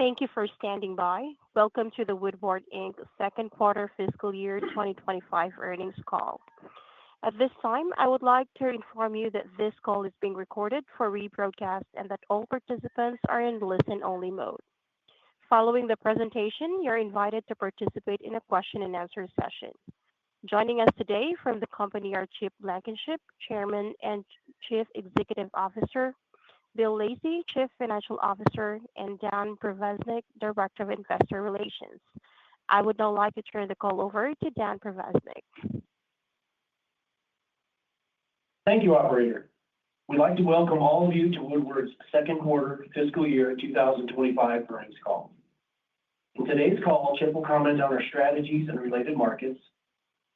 Thank you for standing by. Welcome to the Woodward Inc. Second Quarter Fiscal Year 2025 Earnings Call. At this time, I would like to inform you that this call is being recorded for rebroadcast and that all participants are in listen-only mode. Following the presentation, you're invited to participate in a question-and-answer session. Joining us today from the company are Chip Blankenship, Chairman and Chief Executive Officer, Bill Lacey, Chief Financial Officer, and Dan Provaznik, Director of Investor Relations. I would now like to turn the call over to Dan Provaznik. Thank you, Operator. We'd like to welcome all of you to Woodward's Second Quarter Fiscal Year 2025 Earnings Call. In today's call, Chip will comment on our strategies and related markets.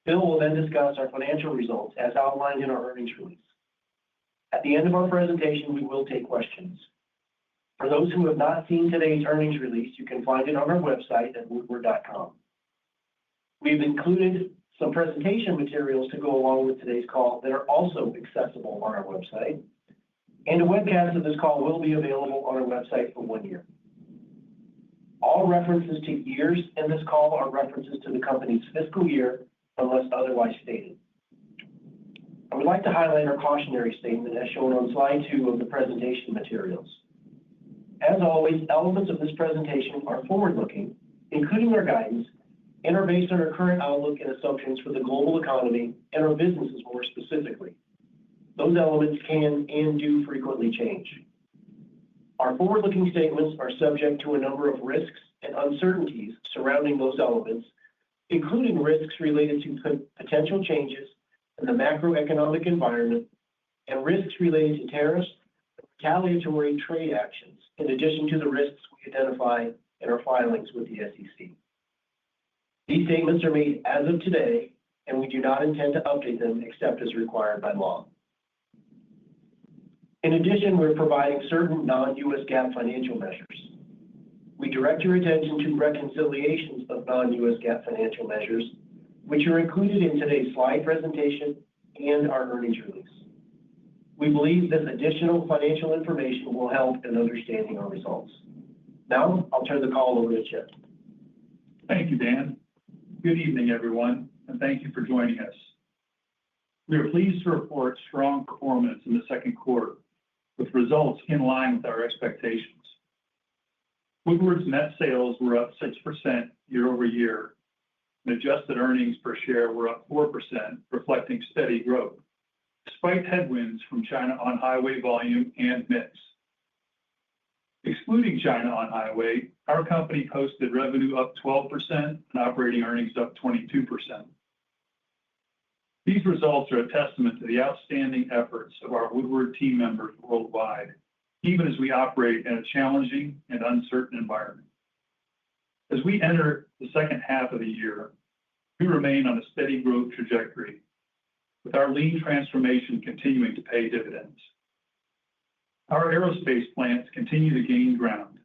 Bill will then discuss our financial results as outlined in our earnings release. At the end of our presentation, we will take questions. For those who have not seen today's earnings release, you can find it on our website at woodward.com. We've included some presentation materials to go along with today's call that are also accessible on our website, and a webcast of this call will be available on our website for 1 year. All references to years in this call are references to the company's fiscal year unless otherwise stated. I would like to highlight our cautionary statement as shown on slide 2 of the presentation materials. As always, elements of this presentation are forward-looking, including our guidance, and are based on our current outlook and assumptions for the global economy and our businesses more specifically. Those elements can and do frequently change. Our forward-looking statements are subject to a number of risks and uncertainties surrounding those elements, including risks related to potential changes in the macroeconomic environment and risks related to tariffs and retaliatory trade actions, in addition to the risks we identify in our filings with the SEC. These statements are made as of today, and we do not intend to update them except as required by law. In addition, we're providing certain non-U.S. GAAP financial measures. We direct your attention to reconciliations of non-U.S. GAAP financial measures, which are included in today's slide presentation and our earnings release. We believe this additional financial information will help in understanding our results. Now, I'll turn the call over to Chip. Thank you, Dan. Good evening, everyone, and thank you for joining us. We are pleased to report strong performance in the second quarter, with results in line with our expectations. Woodward's net sales were up 6% year over year, and adjusted earnings per share were up 4%, reflecting steady growth, despite headwinds from China on-highway volume and mix. Excluding China on-highway, our company posted revenue up 12% and operating earnings up 22%. These results are a testament to the outstanding efforts of our Woodward team members worldwide, even as we operate in a challenging and uncertain environment. As we enter the second half of the year, we remain on a steady growth trajectory, with our lean transformation continuing to pay dividends. Our aerospace plants continue to gain ground.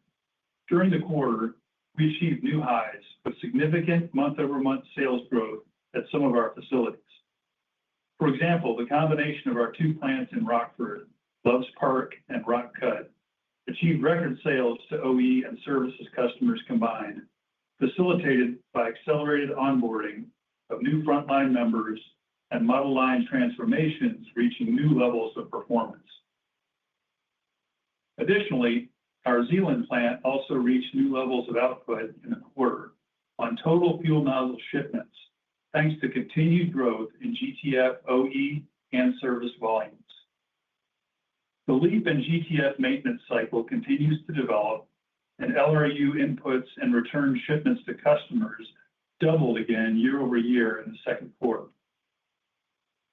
During the quarter, we achieved new highs with significant month-over-month sales growth at some of our facilities. For example, the combination of our 2 plants in Rockford, Loves Park, and Rock Cut achieved record sales to OE and services customers combined, facilitated by accelerated onboarding of new frontline members and model line transformations reaching new levels of performance. Additionally, our Zeeland plant also reached new levels of output in the quarter on total fuel nozzle shipments, thanks to continued growth in GTF OE and service volumes. The LEAP and GTF maintenance cycle continues to develop, and LRU inputs and return shipments to customers doubled again year over year in the second quarter.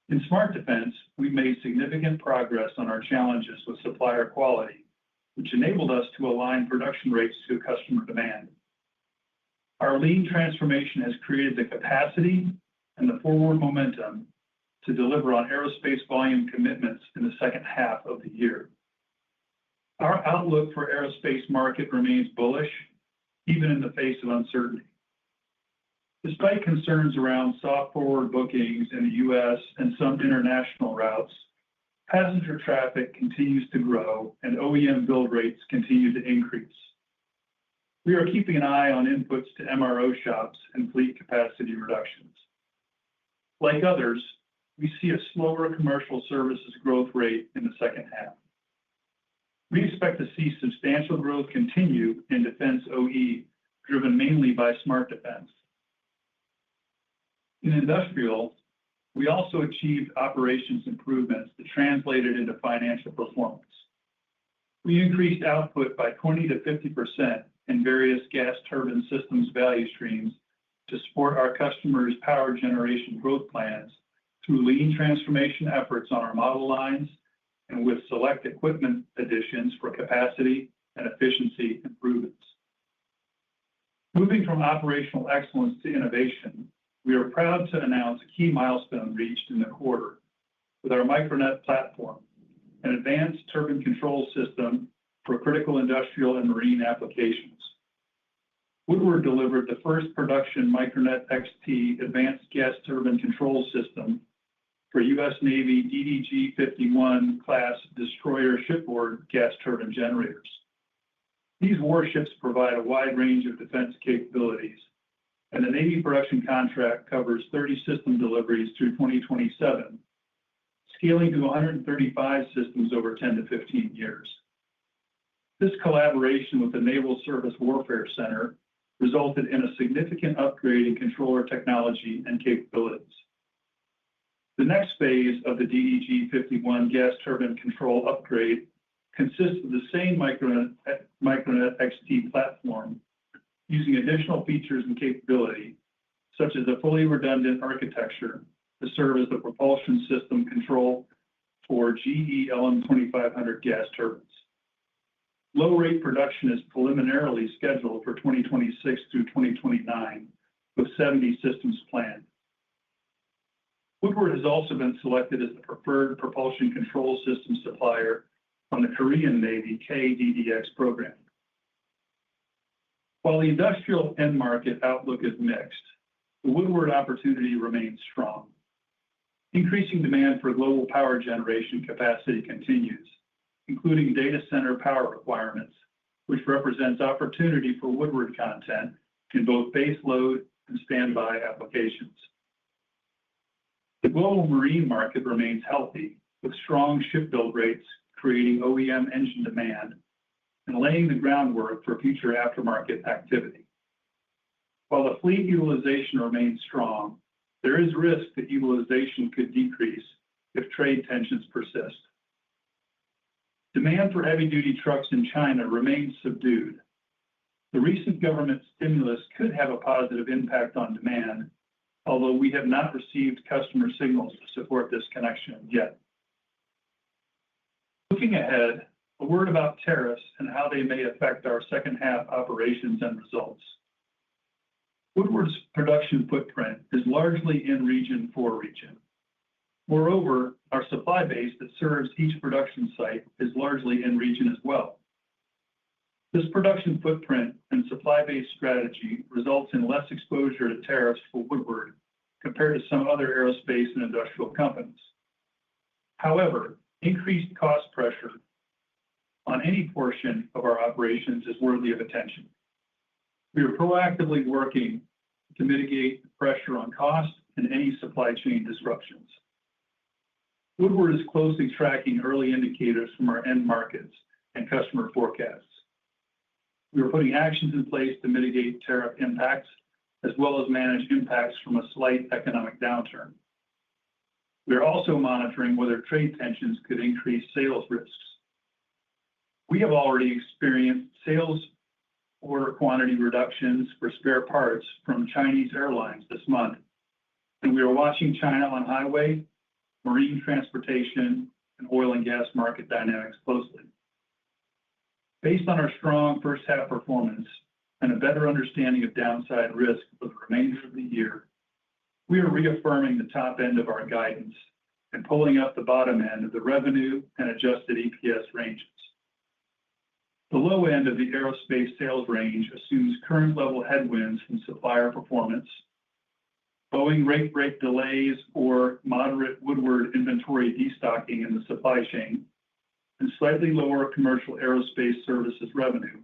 In Smart Defense, we've made significant progress on our challenges with supplier quality, which enabled us to align production rates to customer demand. Our lean transformation has created the capacity and the forward momentum to deliver on aerospace volume commitments in the second half of the year. Our outlook for aerospace market remains bullish, even in the face of uncertainty. Despite concerns around soft forward bookings in the U.S. and some international routes, passenger traffic continues to grow and OEM build rates continue to increase. We are keeping an eye on inputs to MRO shops and fleet capacity reductions. Like others, we see a slower commercial services growth rate in the second half. We expect to see substantial growth continue in defense OE, driven mainly by smart defense. In industrial, we also achieved operations improvements that translated into financial performance. We increased output by 20 to 50% in various gas turbine systems value streams to support our customers' power generation growth plans through lean transformation efforts on our model lines and with select equipment additions for capacity and efficiency improvements. Moving from operational excellence to innovation, we are proud to announce a key milestone reached in the quarter with our Micronet platform, an advanced turbine control system for critical industrial and marine applications. Woodward delivered the first production Micronet XT advanced gas turbine control system for U.S. Navy DDG-51 class destroyer shipboard gas turbine generators. These warships provide a wide range of defense capabilities, and the Navy production contract covers 30 system deliveries through 2027, scaling to 135 systems over 10 to 15 years. This collaboration with the Naval Surface Warfare Center resulted in a significant upgrade in controller technology and capabilities. The next phase of the DDG-51 gas turbine control upgrade consists of the same Micronet XT platform, using additional features and capability, such as a fully redundant architecture to serve as the propulsion system control for GE LM2500 gas turbines. Low-rate production is preliminarily scheduled for 2026 through 2029, with 70 systems planned. Woodward has also been selected as the preferred propulsion control system supplier on the Korean Navy KDDX program. While the industrial end market outlook is mixed, the Woodward opportunity remains strong. Increasing demand for global power generation capacity continues, including data center power requirements, which represents opportunity for Woodward content in both base load and standby applications. The global marine market remains healthy, with strong shipbuild rates creating OEM engine demand and laying the groundwork for future aftermarket activity. While the fleet utilization remains strong, there is risk that utilization could decrease if trade tensions persist. Demand for heavy-duty trucks in China remains subdued. The recent government stimulus could have a positive impact on demand, although we have not received customer signals to support this connection yet. Looking ahead, a word about tariffs and how they may affect our second half operations and results. Woodward's production footprint is largely in region for region. Moreover, our supply base that serves each production site is largely in region as well. This production footprint and supply-based strategy results in less exposure to tariffs for Woodward compared to some other aerospace and industrial companies. However, increased cost pressure on any portion of our operations is worthy of attention. We are proactively working to mitigate the pressure on cost and any supply chain disruptions. Woodward is closely tracking early indicators from our end markets and customer forecasts. We are putting actions in place to mitigate tariff impacts, as well as manage impacts from a slight economic downturn. We are also monitoring whether trade tensions could increase sales risks. We have already experienced sales order quantity reductions for spare parts from Chinese airlines this month, and we are watching China on highway, marine transportation, and oil and gas market dynamics closely. Based on our strong first half performance and a better understanding of downside risk for the remainder of the year, we are reaffirming the top end of our guidance and pulling up the bottom end of the revenue and adjusted EPS ranges. The low end of the aerospace sales range assumes current level headwinds from supplier performance, Boeing rate break delays or moderate Woodward inventory destocking in the supply chain, and slightly lower commercial aerospace services revenue,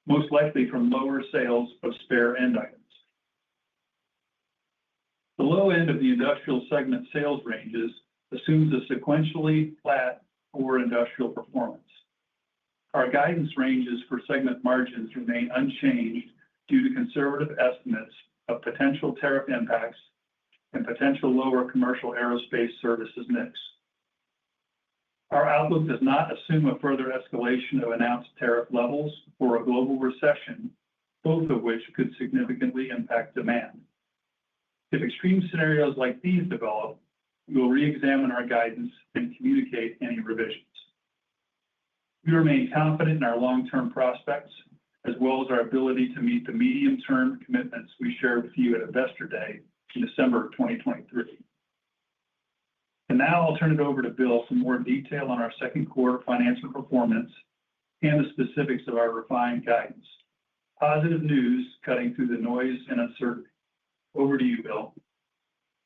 most likely from lower sales of spare end items. The low end of the industrial segment sales ranges assumes a sequentially flat core industrial performance. Our guidance ranges for segment margins remain unchanged due to conservative estimates of potential tariff impacts and potential lower commercial aerospace services mix. Our outlook does not assume a further escalation of announced tariff levels or a global recession, both of which could significantly impact demand. If extreme scenarios like these develop, we will re-examine our guidance and communicate any revisions. We remain confident in our long-term prospects, as well as our ability to meet the medium-term commitments we shared with you at Investor Day in December 2023. And now I'll turn it over to Bill for more detail on our second quarter financial performance and the specifics of our refined guidance. Positive news cutting through the noise and uncertainty. Over to you, Bill.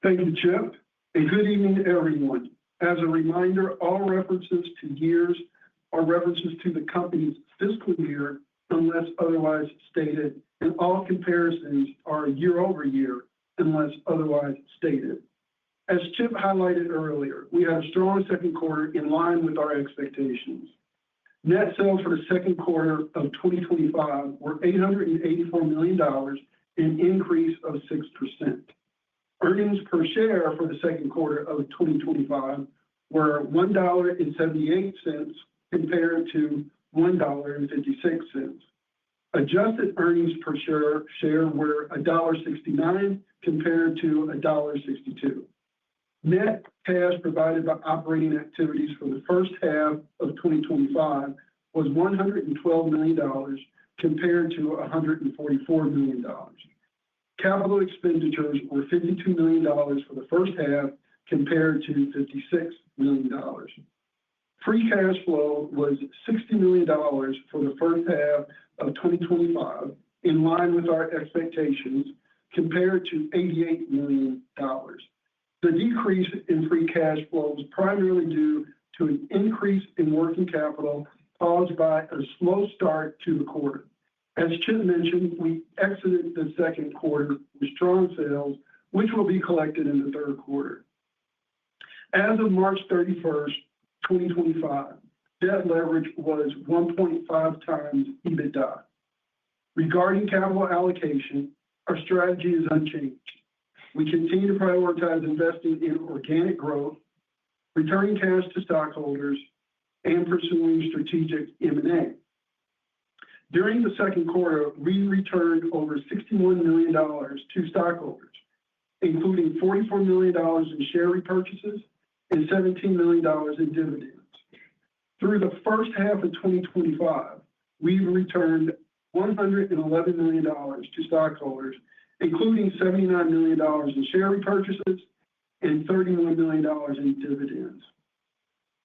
Thank you, Chip, and good evening to everyone. As a reminder, all references to years are references to the company's fiscal year unless otherwise stated, and all comparisons are year over year unless otherwise stated. As Chip highlighted earlier, we had a strong second quarter in line with our expectations. Net sales for the second quarter of 2025 were $884 million, an increase of 6%. Earnings per share for the second quarter of 2025 were $1.78 compared to $1.56. Adjusted earnings per share were $1.69 compared to $1.62. Net cash provided by operating activities for the first half of 2025 was $112 million compared to $144 million. Capital expenditures were $52 million for the first half compared to $56 million. Free cash flow was $60 million for the first half of 2025, in line with our expectations, compared to $88 million. The decrease in free cash flow was primarily due to an increase in working capital caused by a slow start to the quarter. As Chip mentioned, we exited the second quarter with strong sales, which will be collected in the third quarter. As of March 31st, 2025, debt leverage was 1.5 times EBITDA. Regarding capital allocation, our strategy is unchanged. We continue to prioritize investing in organic growth, returning cash to stockholders, and pursuing strategic M&A. During the second quarter, we returned over $61 million to stockholders, including $44 million in share repurchases and $17 million in dividends. Through the first half of 2025, we've returned $111 million to stockholders, including $79 million in share repurchases and $31 million in dividends.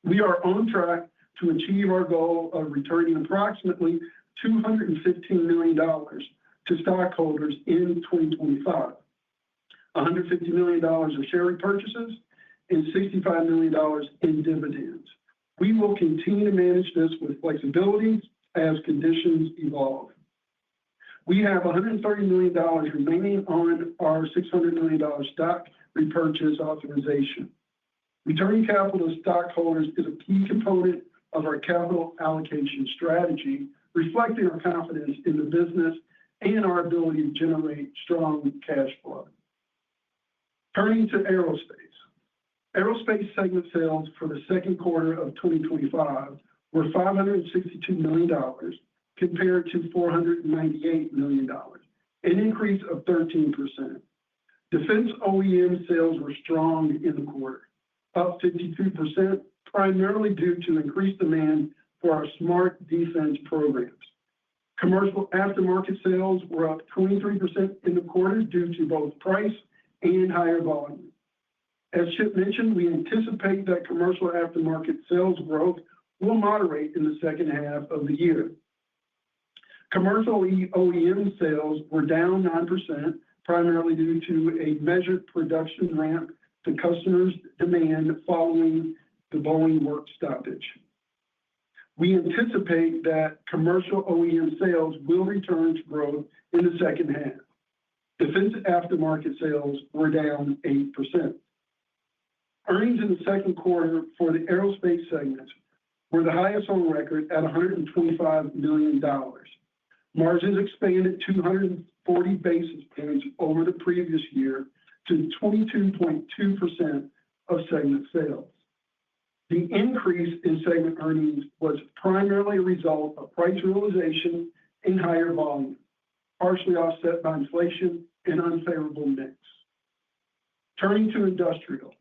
We are on track to achieve our goal of returning approximately $215 million to stockholders in 2025, $150 million of share repurchases, and $65 million in dividends. We will continue to manage this with flexibility as conditions evolve. We have $130 million remaining on our $600 million stock repurchase authorization. Returning capital to stockholders is a key component of our capital allocation strategy, reflecting our confidence in the business and our ability to generate strong cash flow. Turning to aerospace. Aerospace segment sales for the second quarter of 2025 were $562 million compared to $498 million, an increase of 13%. Defense OEM sales were strong in the quarter, up 52%, primarily due to increased demand for our smart defense programs. Commercial aftermarket sales were up 23% in the quarter due to both price and higher volume. As Chip mentioned, we anticipate that commercial aftermarket sales growth will moderate in the second half of the year. Commercial OEM sales were down 9%, primarily due to a measured production ramp to customers' demand following the Boeing work stoppage. We anticipate that commercial OEM sales will return to growth in the second half. Defense aftermarket sales were down 8%. Earnings in the second quarter for the aerospace segment were the highest on record at $125 million. Margins expanded 240 basis points over the previous year to 22.2% of segment sales. The increase in segment earnings was primarily a result of price realization and higher volume, partially offset by inflation and unfavorable mix. Turning to industrial.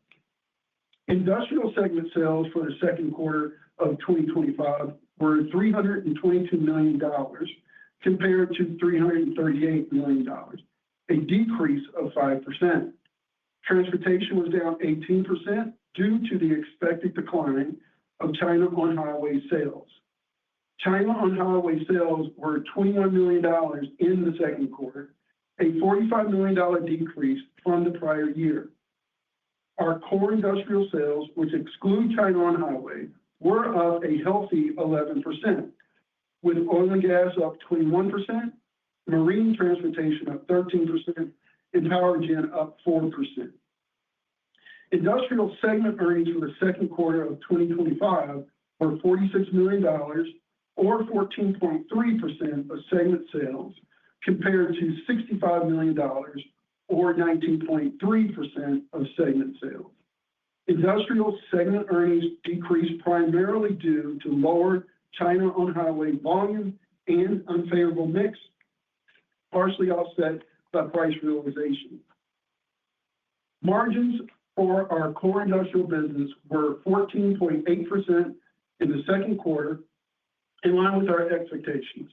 Industrial segment sales for the second quarter of 2025 were $322 million compared to $338 million, a decrease of 5%. Transportation was down 18% due to the expected decline of China on-highway sales. China on-highway sales were $21 million in the second quarter, a $45 million decrease from the prior year. Our core industrial sales, which exclude China on-highway, were up a healthy 11%, with oil and gas up 21%, marine transportation up 13%, and power gen up 4%. Industrial segment earnings for the second quarter of 2025 were $46 million, or 14.3% of segment sales, compared to $65 million, or 19.3% of segment sales. Industrial segment earnings decreased primarily due to lower China on-highway volume and unfavorable mix, partially offset by price realization. Margins for our core industrial business were 14.8% in the second quarter, in line with our expectations.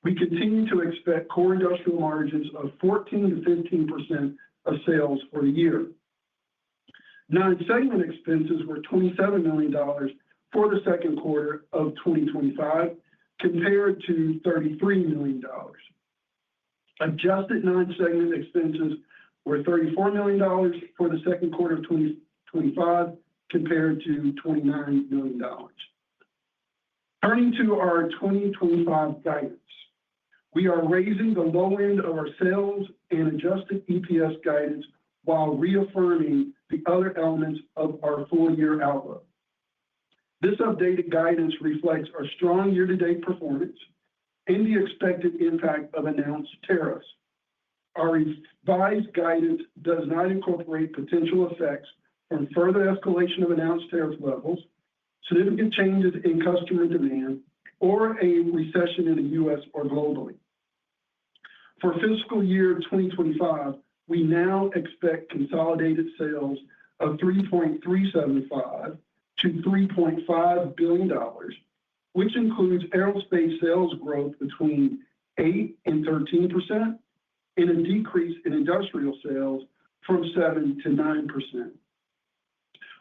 We continue to expect core industrial margins of 14 to 15% of sales for the year. Non-segment expenses were $27 million for the second quarter of 2025, compared to $33 million. Adjusted non-segment expenses were $34 million for the second quarter of 2025, compared to $29 million. Turning to our 2025 guidance, we are raising the low end of our sales and adjusted EPS guidance while reaffirming the other elements of our full-year outlook. This updated guidance reflects our strong year-to-date performance and the expected impact of announced tariffs. Our revised guidance does not incorporate potential effects from further escalation of announced tariff levels, significant changes in customer demand, or a recession in the U.S. or globally. For fiscal year 2025, we now expect consolidated sales of $3.375 to $3.5 billion, which includes aerospace sales growth between 8% and 13%, and a decrease in industrial sales from 7% to 9%.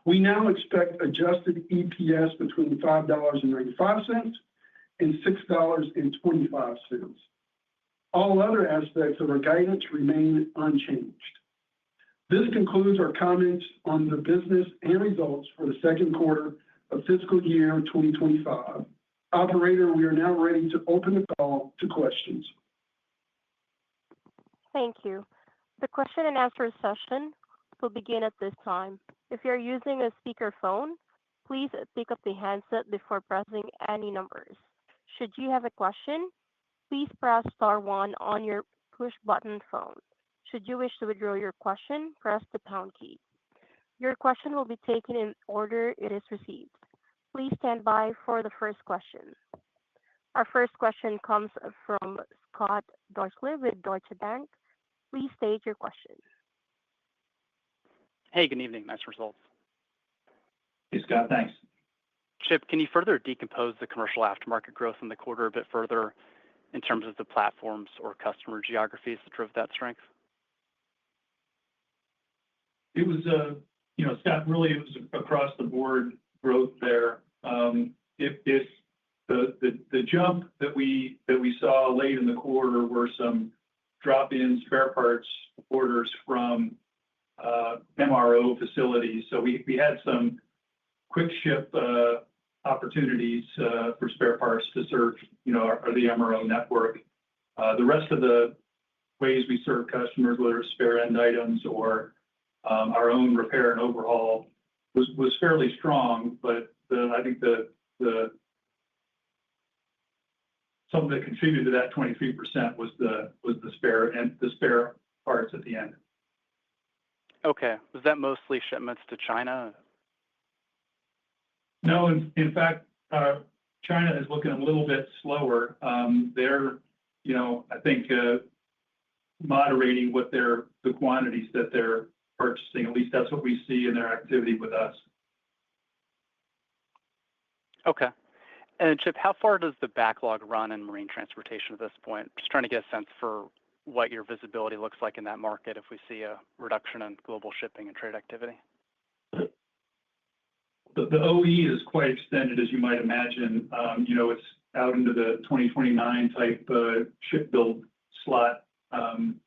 We now expect adjusted EPS between $5.95 and $6.25. All other aspects of our guidance remain unchanged. This concludes our comments on the business and results for the second quarter of fiscal year 2025. Operator, we are now ready to open the call to questions. Thank you. The question and answer session will begin at this time. If you're using a speakerphone, please pick up the handset before pressing any numbers. Should you have a question, please press star one on your push button phone. Should you wish to withdraw your question, press the pound key. Your question will be taken in order it is received. Please stand by for the first question. Our first question comes from Scott Deuschle with Deutsche Bank. Please state your question. Hey, good evening. Nice results. Hey, Scott, thanks. Chip, can you further decompose the commercial aftermarket growth in the quarter a bit further in terms of the platforms or customer geographies that drove that strength? It was, Scott, really, it was across the board growth there. If the jump that we saw late in the quarter were some drop-in spare parts orders from MRO facilities. So we had some quick ship opportunities for spare parts to serve, are the MRO network. The rest of the ways we serve customers, whether it's spare end items or our own repair and overhaul, was fairly strong. But I think something that contributed to that 23% was the spare parts at the end. Okay. Was that mostly shipments to China? No, in fact, China is looking a little bit slower. They're, I think, moderating the quantities that they're purchasing. At least that's what we see in their activity with us. Okay. And Chip, how far does the backlog run in marine transportation at this point? Just trying to get a sense for what your visibility looks like in that market if we see a reduction in global shipping and trade activity. The OE is quite extended, as you might imagine. It's out into the 2029 type shipbuild slot from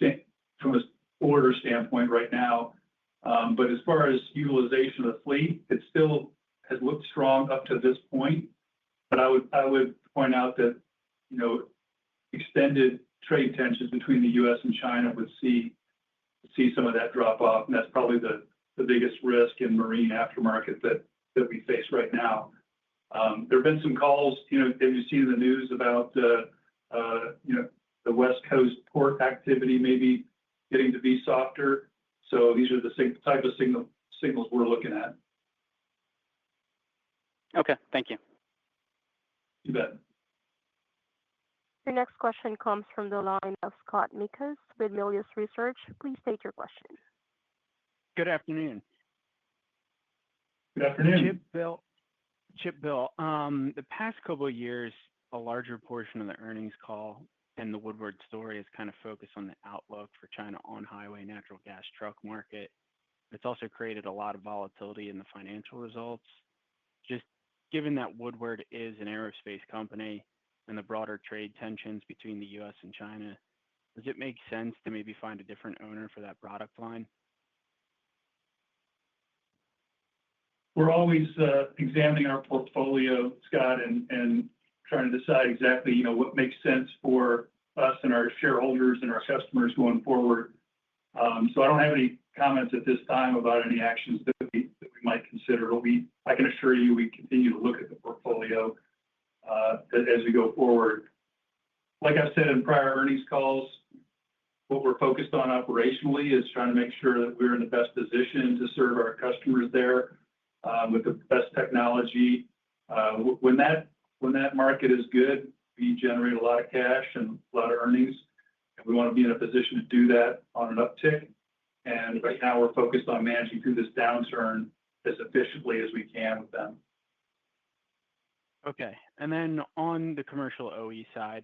an order standpoint right now. But as far as utilization of the fleet, it still has looked strong up to this point. But I would point out that extended trade tensions between the U.S. and China would see some of that drop off, and that's probably the biggest risk in marine aftermarket that we face right now. There have been some calls, that you've seen in the news about the West Coast port activity maybe getting to be softer. So these are the type of signals we're looking at. Okay, thank you. You bet. Your next question comes from the line of Scott Mikus with Melius Research. Please state your question. Good afternoon. Good afternoon. Chip, Bill, the past couple of years, a larger portion of the earnings call and the Woodward story is kind of focused on the outlook for China on-highway natural gas truck market. It's also created a lot of volatility in the financial results. Just given that Woodward is an aerospace company and the broader trade tensions between the U.S. and China, does it make sense to maybe find a different owner for that product line? We're always examining our portfolio, Scott, and trying to decide exactly, what makes sense for us and our shareholders and our customers going forward. So I don't have any comments at this time about any actions that we might consider. I can assure you we continue to look at the portfolio as we go forward. Like I've said in prior earnings calls, what we're focused on operationally is trying to make sure that we're in the best position to serve our customers there with the best technology. When that market is good, we generate a lot of cash and a lot of earnings, and we want to be in a position to do that on an uptick. And right now we're focused on managing through this downturn as efficiently as we can with them. Okay. And then on the commercial OE side,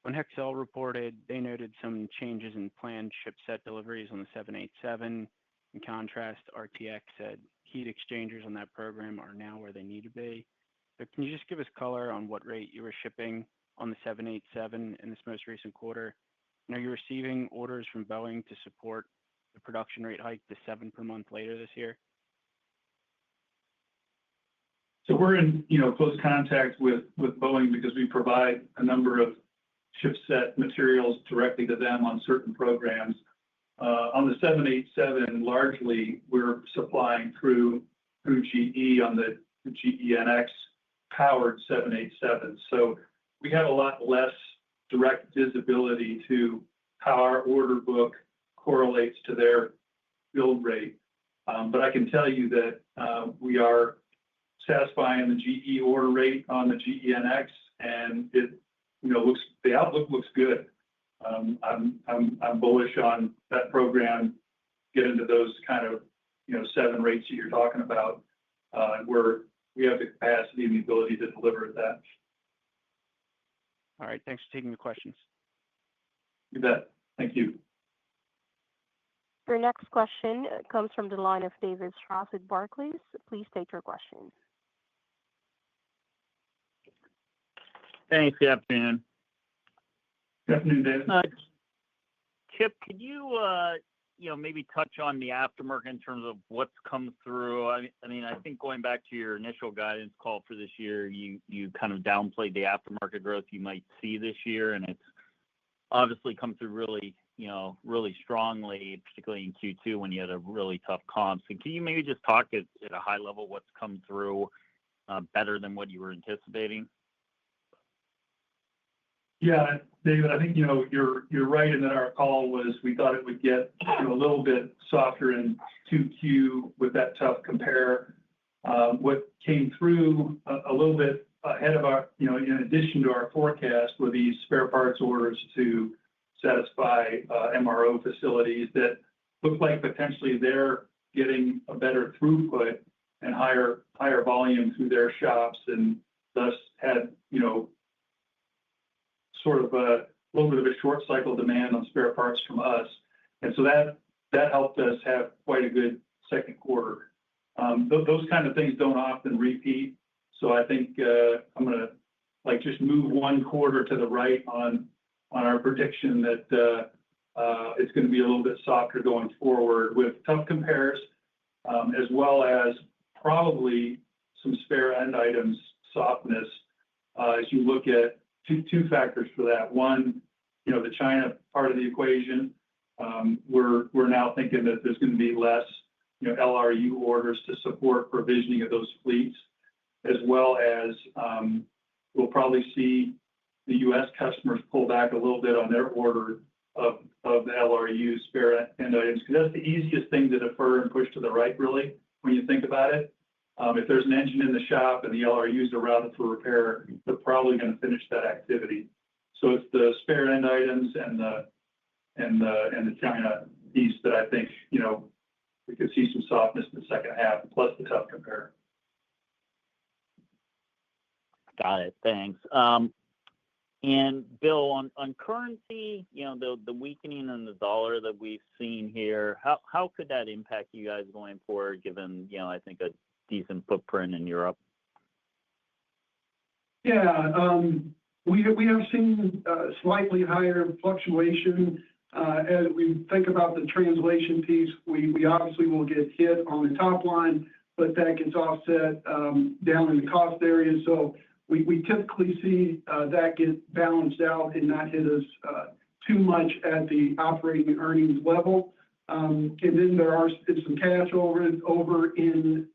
when Hexcel reported, they noted some changes in planned ship set deliveries on the 787. In contrast, RTX said heat exchangers on that program are now where they need to be. So can you just give us color on what rate you were shipping on the 787 in this most recent quarter? And are you receiving orders from Boeing to support the production rate hike to 7 per month later this year? So we're in close contact with Boeing because we provide a number of ship set materials directly to them on certain programs. On the 787, largely we're supplying through GE on the GEnx powered 787. So we have a lot less direct visibility to how our order book correlates to their build rate. But I can tell you that we are satisfying the GE order rate on the GEnx, and the outlook looks good. I'm bullish on that program getting to those kind of 7 rates that you're talking about, where we have the capacity and the ability to deliver at that. All right. Thanks for taking the questions. You bet. Thank you. Your next question comes from the line of David Strauss with Barclays. Please state your question. Thanks. Good afternoon. Good afternoon, David. Chip, could you maybe touch on the aftermarket in terms of what's come through? I mean, I think going back to your initial guidance call for this year, you kind of downplayed the aftermarket growth you might see this year, and it's obviously come through really, really strongly, particularly in Q2 when you had a really tough comp. So can you maybe just talk at a high level what's come through better than what you were anticipating? Yeah, David, I think, you're right in that our call was we thought it would get a little bit softer in 2Q with that tough compare. What came through a little bit ahead of our, in addition to our forecast, were these spare parts orders to satisfy MRO facilities that look like potentially they're getting a better throughput and higher volume through their shops, and thus had, sort of a little bit of a short cycle demand on spare parts from us. And so that helped us have quite a good second quarter. Those kind of things don't often repeat. So I think I'm going to just move one quarter to the right on our prediction that it's going to be a little bit softer going forward with tough compares, as well as probably some spare end items softness as you look at two factors for that. One, the China part of the equation. We're now thinking that there's going to be less, LRU orders to support provisioning of those fleets, as well as we'll probably see the U.S. customers pull back a little bit on their order of the LRU spare end items, because that's the easiest thing to defer and push to the right, really, when you think about it. If there's an engine in the shop and the LRUs are routed for repair, they're probably going to finish that activity. So it's the spare end items and the China piece that I think, we could see some softness in the second half, plus the tough compare. Got it. Thanks. And Bill, on currency, the weakening in the dollar that we've seen here, how could that impact you guys going forward, given, I think a decent footprint in Europe? Yeah, we have seen slightly higher fluctuation. As we think about the translation piece, we obviously will get hit on the top line, but that gets offset down in the cost area. So we typically see that get balanced out and not hit us too much at the operating earnings level. And then there are some cash over in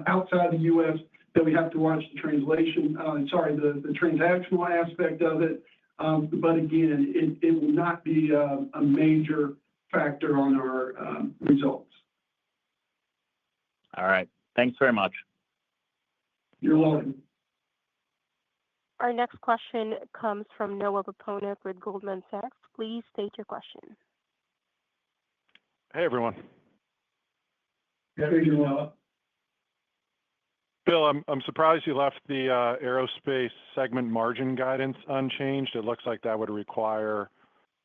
outside the U.S. that we have to watch the translation. The transactional aspect of it. But again, it will not be a major factor on our results. All right. Thanks very much. You're welcome. Our next question comes from Noah Poponak with Goldman Sachs. Please state your question. Hey, everyone. Yeah, hey, Noah. Bill, I'm surprised you left the aerospace segment margin guidance unchanged. It looks like that would require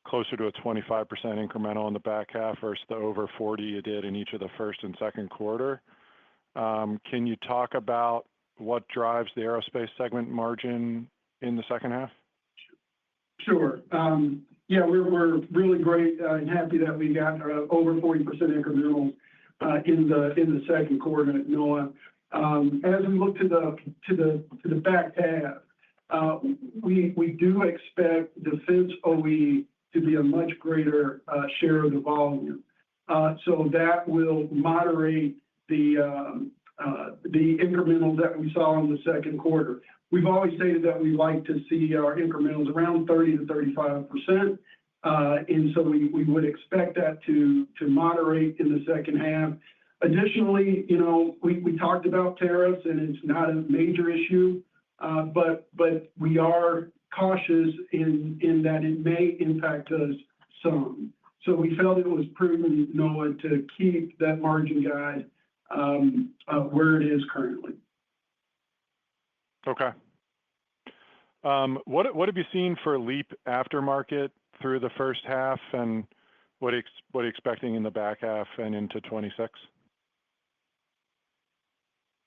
closer to a 25% incremental in the back half versus the over 40 you did in each of the first and second quarter. Can you talk about what drives the aerospace segment margin in the second half? Sure. Yeah, we're really great and happy that we got over 40% incremental in the second quarter, Noah. As we look to the back half, we do expect defense OE to be a much greater share of the volume. So that will moderate the incrementals that we saw in the second quarter. We've always stated that we like to see our incrementals around 30 to 35%. And so we would expect that to moderate in the second half. Additionally, we talked about tariffs, and it's not a major issue, but we are cautious in that it may impact us some. So we felt it was prudent, Noah, to keep that margin guide where it is currently. Okay. What have you seen for LEAP aftermarket through the first half, and what are you expecting in the back half and into 26?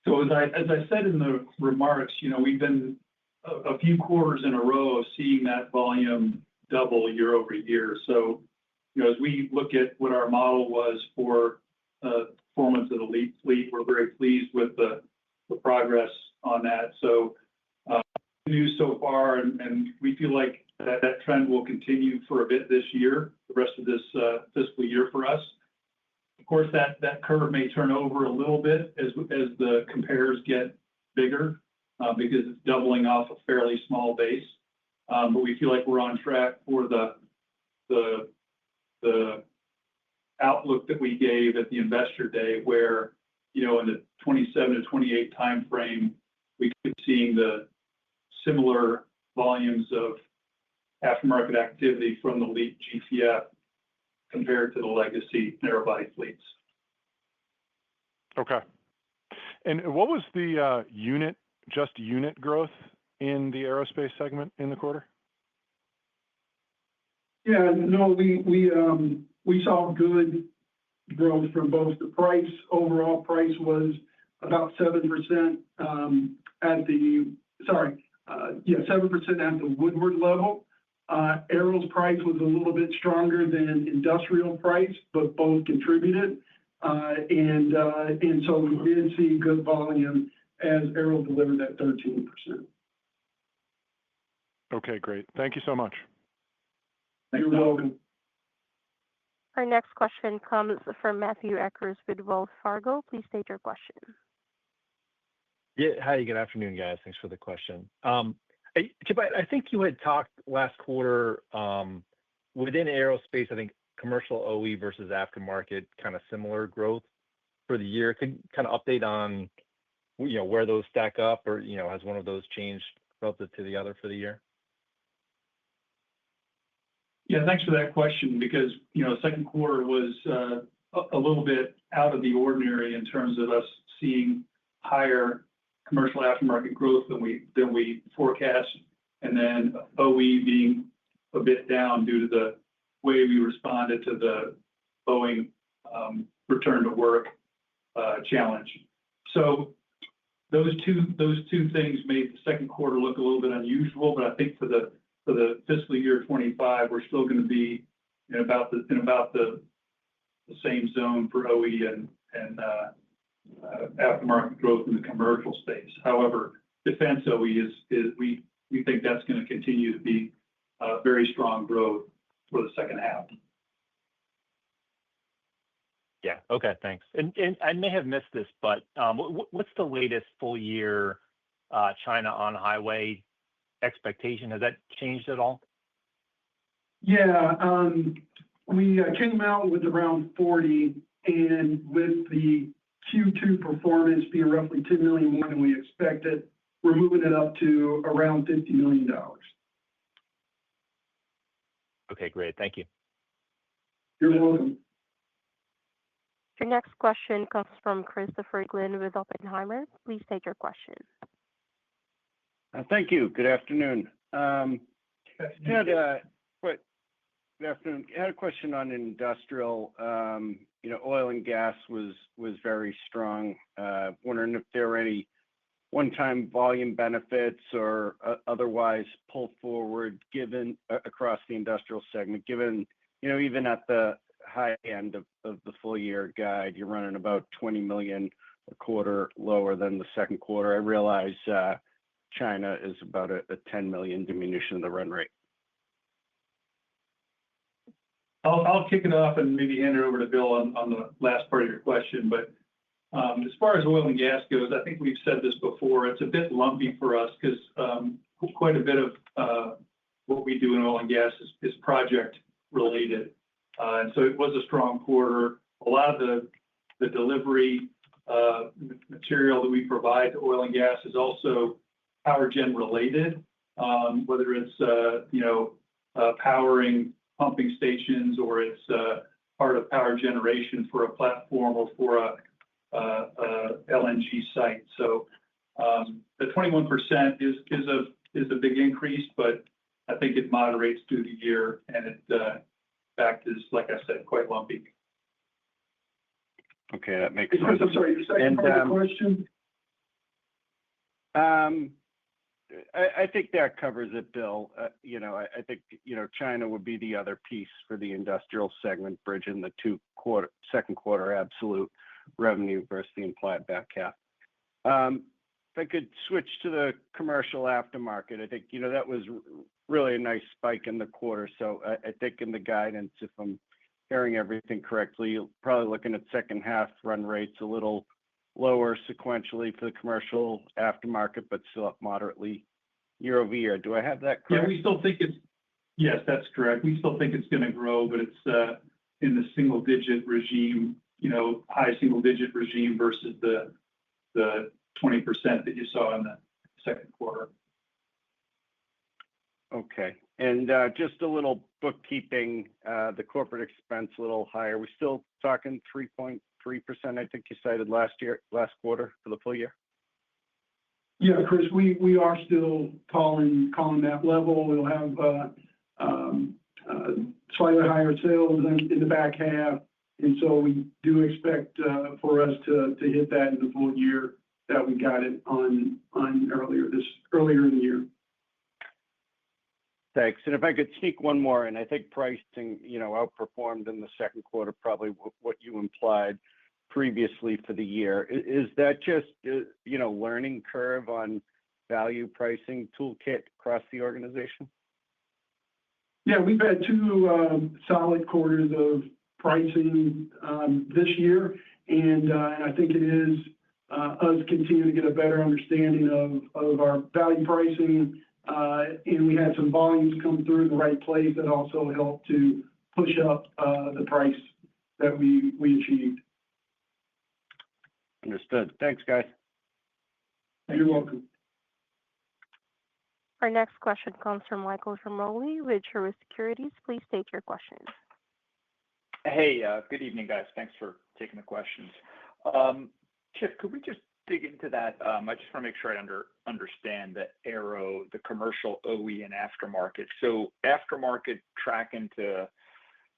So as I said in the remarks, we've been a few quarters in a row of seeing that volume double year over year. So, as we look at what our model was for performance of the LEAP fleet, we're very pleased with the progress on that. So news so far, and we feel like that trend will continue for a bit this year, the rest of this fiscal year for us. Of course, that curve may turn over a little bit as the compares get bigger because it's doubling off a fairly small base. But we feel like we're on track for the outlook that we gave at the Investor Day, where in the 27 to 28 timeframe, we keep seeing the similar volumes of aftermarket activity from the LEAP GTF compared to the legacy narrow-body fleets. Okay. And what was the unit growth in the aerospace segment in the quarter? Yeah, no, we saw good growth from both the price. Overall price was about 7% at the 7% at the Woodward level. Aero's price was a little bit stronger than industrial price, but both contributed. And so we did see good volume as Aero delivered that 13%. Okay, great. Thank you so much. You're welcome. Our next question comes from Matthew Akers with Wells Fargo. Please state your question. Yeah, hi, good afternoon, guys. Thanks for the question. Chip, I think you had talked last quarter within aerospace, I think commercial OE versus aftermarket, kind of similar growth for the year. Could you kind of update on where those stack up, or has one of those changed relative to the other for the year? Yeah, thanks for that question, because second quarter was a little bit out of the ordinary in terms of us seeing higher commercial aftermarket growth than we forecast, and then OE being a bit down due to the way we responded to the Boeing return to work challenge. So those two things made the second quarter look a little bit unusual, but I think for the fiscal year 25, we're still going to be in about the same zone for OE and aftermarket growth in the commercial space. However, defense OE is we think that's going to continue to be very strong growth for the second half. Yeah. Okay. Thanks. And I may have missed this, but what's the latest full year China on-highway expectation? Has that changed at all? Yeah. We came out with around 40, and with the Q2 performance being roughly $10 million more than we expected, we're moving it up to around $50 million. Okay, great. Thank you. You're welcome. Your next question comes from Christopher Glynn with Oppenheimer. Please state your question. Thank you. Good afternoon. Good afternoon. I had a question on industrial. Oil and gas was very strong. Wondering if there were any one-time volume benefits or otherwise pulled forward given across the industrial segment, given even at the high end of the full year guide, you're running about $20 million a quarter lower than the second quarter. I realize China is about a $10 million diminution of the run rate. I'll kick it off and maybe hand it over to Bill on the last part of your question. But as far as oil and gas goes, I think we've said this before. It's a bit lumpy for us because quite a bit of what we do in oil and gas is project related. And so it was a strong quarter. A lot of the delivery material that we provide to oil and gas is also power gen related, whether it's powering pumping stations or it's part of power generation for a platform or for a LNG site. So the 21% is a big increase, but I think it moderates through the year, and it in fact is, like I said, quite lumpy. Okay, that makes sense. I'm sorry, your second part of the question? I think that covers it, Bill. I think, China would be the other piece for the industrial segment, bridging the second quarter absolute revenue versus the implied back half. If I could switch to the commercial aftermarket, I think, that was really a nice spike in the quarter. So I think in the guidance, if I'm hearing everything correctly, you're probably looking at second half run rates a little lower sequentially for the commercial aftermarket, but still up moderately year over year. Do I have that correct? Yeah, we still think yes, that's correct. We still think it's going to grow, but it's in the single digit regime, high single digit regime versus the 20% that you saw in the second quarter. Okay. And just a little bookkeeping, the corporate expense a little higher. We're still talking 3.3%, I think you cited last quarter for the full year? Yeah, Chris, we are still calling that level. We'll have slightly higher sales in the back half. And so we do expect for us to hit that in the full year that we got it on earlier in the year. Thanks. And if I could sneak one more, and I think pricing, outperformed in the second quarter, probably what you implied previously for the year. Is that just, learning curve on value pricing toolkit across the organization? Yeah, we've had two solid quarters of pricing this year, and I think it is us continuing to get a better understanding of our value pricing, and we had some volumes come through in the right place that also helped to push up the price that we achieved. Understood. Thanks, guys. You're welcome. Our next question comes from Michael Ciarmoli with Truist Securities. Please state your question. Hey, good evening, guys. Thanks for taking the questions. Chip, could we just dig into that? I just want to make sure I understand the the commercial OE and aftermarket. So aftermarket tracking to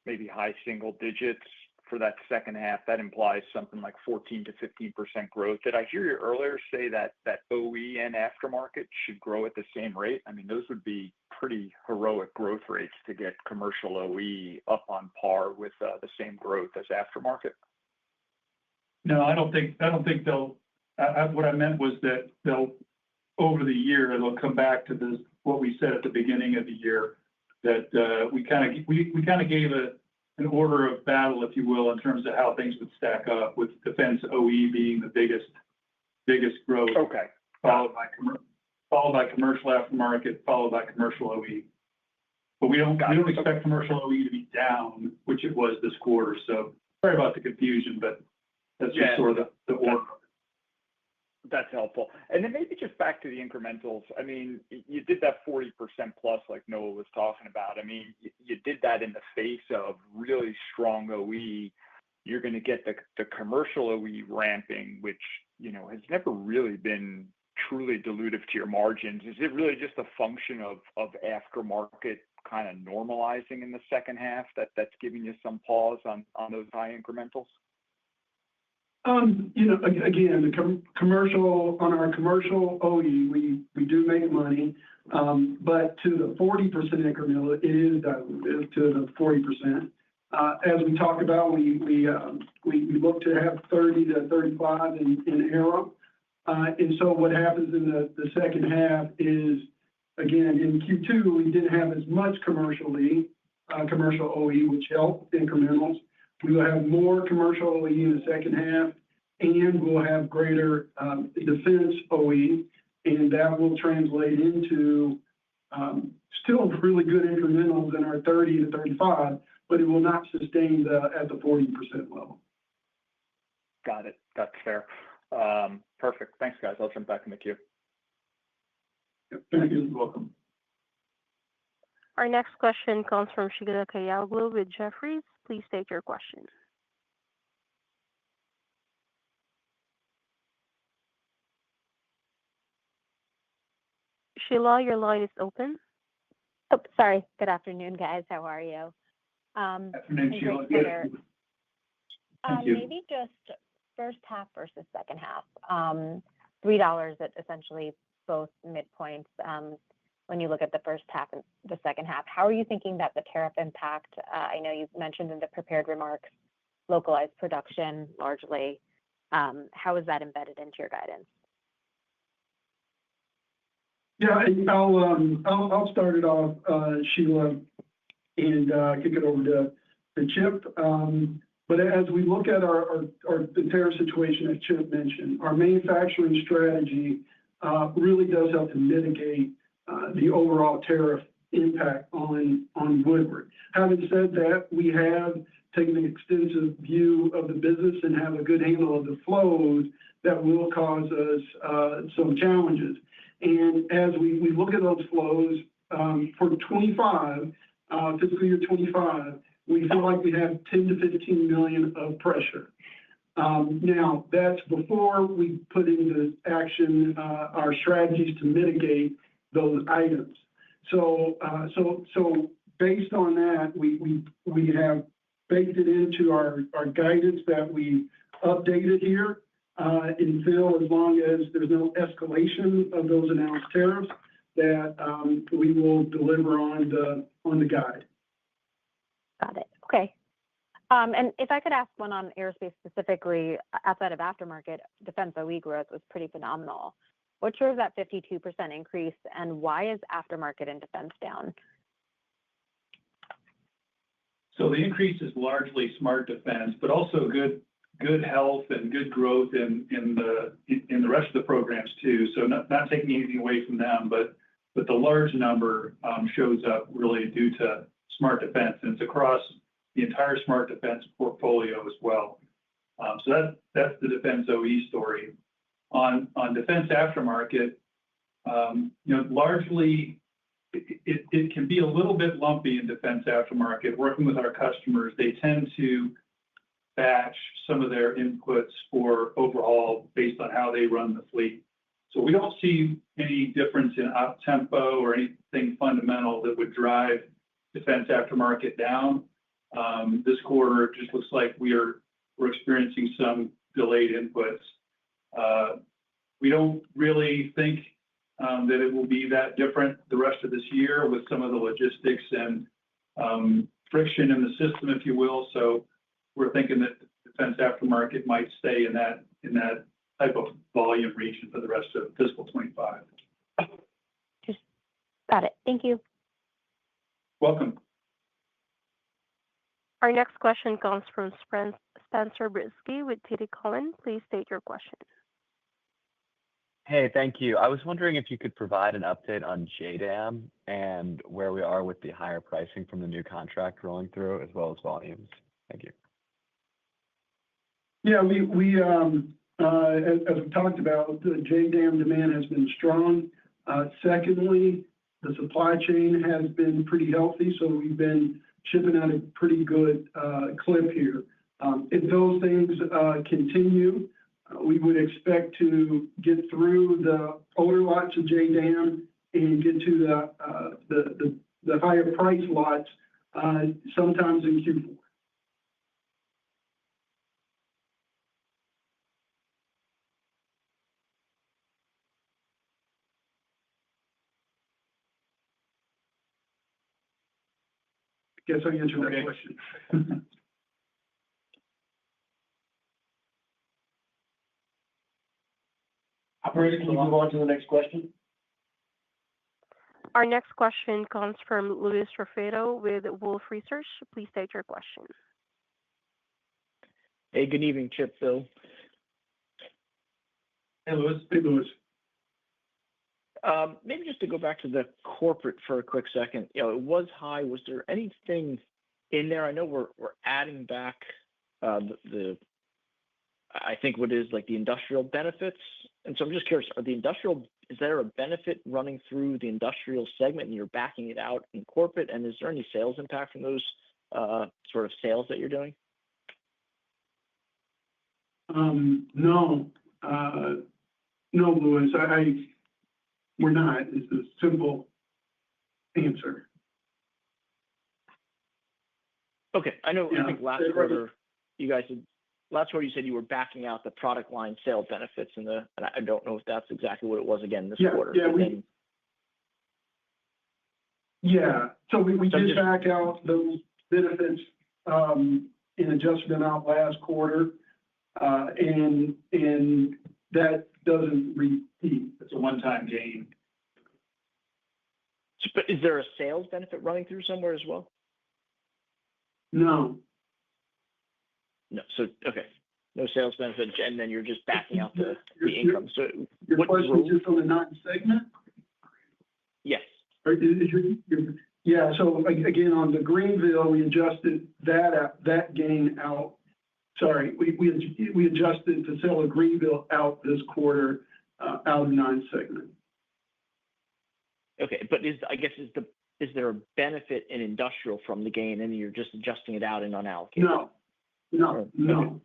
maybe high single digits for that second half, that implies something like 14 to 15% growth. Did I hear you earlier say that OE and aftermarket should grow at the same rate? I mean, those would be pretty heroic growth rates to get commercial OE up on par with the same growth as aftermarket. No, I don't think they'll. What I meant was that over the year, they'll come back to what we said at the beginning of the year, that we kind of gave an order of battle, if you will, in terms of how things would stack up, with defense OE being the biggest growth. Okay. Followed by commercial aftermarket, followed by commercial OE. But we don't expect commercial OE to be down, which it was this quarter. So sorry about the confusion, but that's just sort of the order. That's helpful. And then maybe just back to the incrementals. I mean, you did that 40% plus like Noah was talking about. I mean, you did that in the face of really strong OE. You're going to get the commercial OE ramping, which, has never really been truly dilutive to your margins. Is it really just a function of aftermarket kind of normalizing in the second half that's giving you some pause on those high incrementals? Again, on our commercial OE, we do make money, but to the 40% incremental, it is dilutive to the 40%. As we talked about, we look to have 30 to 35 in Aero. And so what happens in the second half is, again, in Q2, we didn't have as much commercial OE, which helped incrementals. We will have more commercial OE in the second half, and we'll have greater defense OE, and that will translate into still really good incrementals in our 30 to 35, but it will not sustain at the 40% level. Got it. That's fair. Perfect. Thanks, guys. I'll jump back in the queue. Thank you. You're welcome. Our next question comes from Sheila Kahyaoglu with Jefferies. Please state your question. Sheila, your line is open. Oh, sorry. Good afternoon, guys. How are you? Afternoon, Sheila. Thank you. Maybe just first half versus second half. $3 at essentially both midpoints when you look at the first half and the second half. How are you thinking that the tariff impact? I know you mentioned in the prepared remarks localized production largely. How is that embedded into your guidance? Yeah, I'll start it off, Sheila, and kick it over to Chip. But as we look at the tariff situation, as Chip mentioned, our manufacturing strategy really does help to mitigate the overall tariff impact on Woodward. Having said that, we have taken an extensive view of the business and have a good handle of the flows that will cause us some challenges. And as we look at those flows for 25, fiscal year 25, we feel like we have 10 to 15 million of pressure. Now, that's before we put into action our strategies to mitigate those items. So based on that, we have baked it into our guidance that we updated here and feel as long as there's no escalation of those announced tariffs that we will deliver on the guide. Got it. Okay. And if I could ask one on aerospace specifically, outside of aftermarket, defense OE growth was pretty phenomenal. What drove that 52% increase, and why is aftermarket and defense down? So the increase is largely smart defense, but also good health and good growth in the rest of the programs too. So not taking anything away from them, but the large number shows up really due to smart defense, and it's across the entire smart defense portfolio as well. So that's the defense OE story. On defense aftermarket, largely it can be a little bit lumpy in defense aftermarket. Working with our customers, they tend to batch some of their inputs for overhaul based on how they run the fleet. So we don't see any difference in op tempo or anything fundamental that would drive defense aftermarket down. This quarter, it just looks like we're experiencing some delayed inputs. We don't really think that it will be that different the rest of this year with some of the logistics and friction in the system, if you will. So we're thinking that defense aftermarket might stay in that type of volume region for the rest of fiscal 25. Got it. Thank you. Welcome. Our next question comes from Spencer Brisky with TD Cowen. Please state your question. Hey, thank you. I was wondering if you could provide an update on JDAM and where we are with the higher pricing from the new contract rolling through, as well as volumes. Thank you. Yeah, as we talked about, the JDAM demand has been strong. Secondly, the supply chain has been pretty healthy, so we've been shipping at a pretty good clip here. If those things continue, we would expect to get through the older lots of JDAM and get to the higher price lots sometimes in Q4. I guess I answered that question. Operator, can you move on to the next question? Our next question comes from Louis Raffetto with Wolfe Research. Please state your question. Hey, good evening, Chip, Bill. Hey, Louis. Hey, Louis. Maybe just to go back to the corporate for a quick second. It was high. Was there anything in there? I know we're adding back I think what is like the industrial benefits. And so I'm just curious, is there a benefit running through the industrial segment and you're backing it out in corporate? And is there any sales impact from those sort of sales that you're doing? No, Louis, we're not. It's a simple answer. Okay. I know, I think last quarter you guys had last quarter you said you were backing out the product line sales benefits and I don't know if that's exactly what it was again this quarter. So we did just back out those benefits in adjusted amount last quarter, and that doesn't repeat. It's a one-time gain. But is there a sales benefit running through somewhere as well? No. No. So okay, no sales benefit, and then you're just backing out the income. So your what question drove? is just on the non-segment? Yes. Or yeah. So again, on the Greenville, we adjusted that gain out. Sorry, we adjusted to sell a Greenville out this quarter out of non-segment. Okay, but is there a benefit in industrial from the gain, and you're just adjusting it out in unallocated? No.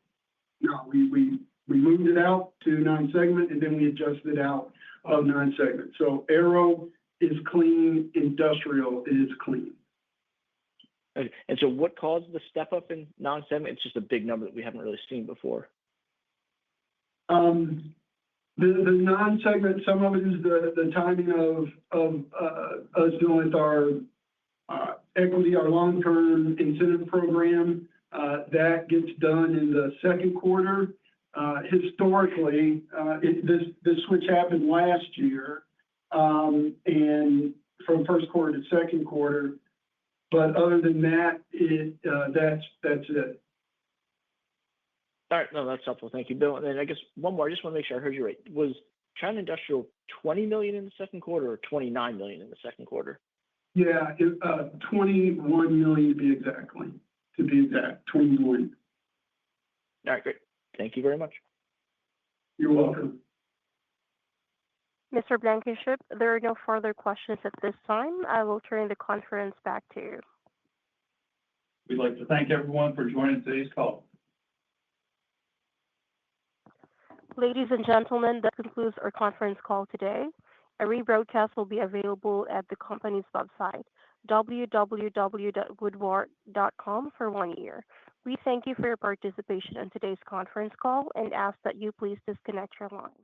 We moved it out to non-segment, and then we adjusted it out of non-segment. So aero is clean, industrial is clean. Okay. And so what caused the step up in non-segment? It's just a big number that we haven't really seen before. The non-segment, some of it is the timing of us doing with our equity, our long-term incentive program. That gets done in the second quarter. Historically, this switch happened last year, and from first quarter to second quarter. But other than that, that's it. All right, no, that's helpful. Thank you, Bill. And then I guess one more. I just want to make sure I heard you right. Was China Industrial $20 million in the second quarter or $29 million in the second quarter? Yeah, 21 million to be exact, 21. All right, great. Thank you very much. You're welcome. Mr. Blankenship, there are no further questions at this time. I will turn the conference back to you. We'd like to thank everyone for joining today's call. Ladies and gentlemen, that concludes our conference call today. A rebroadcast will be available at the company's website, www.woodward.com, for 1 year. We thank you for your participation in today's conference call and ask that you please disconnect your line.